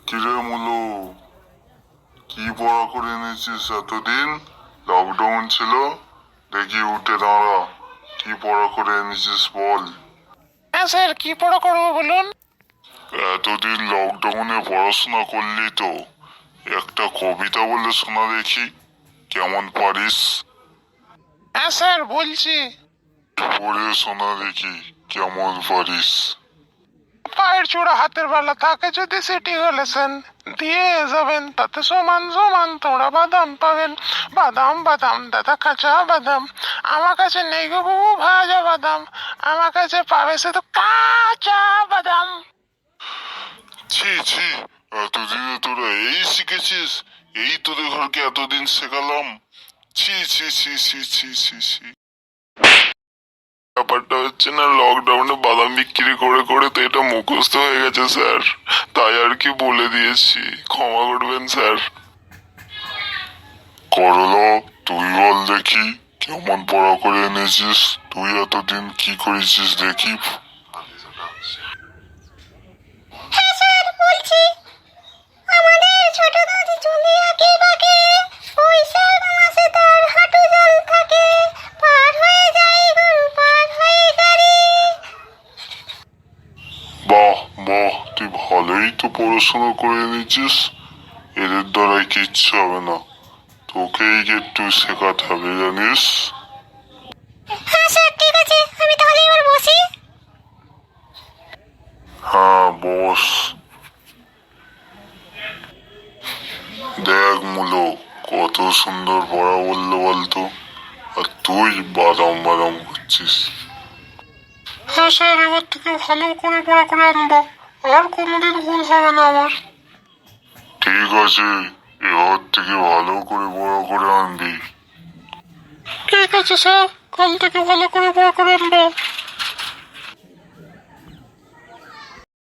কিরে মুলো, কি পড়া করে এনেছিস এতদিন? লকডাউন ছিল, দেখি উঠে দাঁড়া। কি পড়া করে এনেছিস বল। হ্যাঁ স্যার, কি পড়া করবো বলুন। এতদিন লকডাউনে পড়াশোনা করলি তো, একটা কবিতা বলে শোনা দেখি, কেমন পারিস? হ্যাঁ স্যার, বলছি। পড়ে শোনা দেখি কেমন পারিস। পায়ের চূড়া হাতের বালা থাকে যদি সিটি হলেছেন, দিয়ে যাবেন তাতে সমান সমান তোমরা বাদাম পাবেন। বাদাম বাদাম দাদা কাঁচা বাদাম, আমার কাছে নেই গো বাবু ভাজা বাদাম, আমার কাছে পাবে শুধু কাঁচা বাদাম। ছি ছি, এতদিনে তোরা এই শিখেছিস? এই তোদের ঘরকে এতদিন শেখালাম। ছি ছি ছি ছি ছি ছি ছি। ব্যাপারটা হচ্ছে না, লকডাউনে বাদাম বিক্রি করে করে তো এটা মুখস্থ হয়ে গেছে স্যার, তাই আর কি বলে দিয়েছি, ক্ষমা করবেন স্যার। করলা, তুই বল দেখি কেমন পড়া করে এনেছিস, তুই এতদিন কি করেছিস দেখি। হ্যাঁ স্যার, বলছি। আমাদের ছোট নদী চলে আঁকে বাঁকে, বৈশাখ মাসে তার হাঁটু জল থাকে, পার হয়ে যায় গরু পার হয়ে গাড়ি। বাহ বাহ, তুই ভালোই তো পড়াশোনা করে এনেছিস। এদের দ্বারাই কিচ্ছু হবে না, তোকেই একটু শেখাতে হবে জানিস। হ্যাঁ স্যার, ঠিক আছে, আমি তাহলে এবার বসি। হ্যাঁ বস। দেখ মুলো, কত সুন্দর পড়া বললো বলতো, আর তুই বাদাম বাদাম করছিস। হ্যাঁ স্যার, এবার থেকে ভালো করে পড়া করে আনবো, আর কোনোদিন ভুল হবে না আমার। ঠিক আছে, এবার থেকে ভালো করে পড়া করে আনবি। ঠিক আছে স্যার, কাল থেকে ভালো করে পড়া করে আনবো।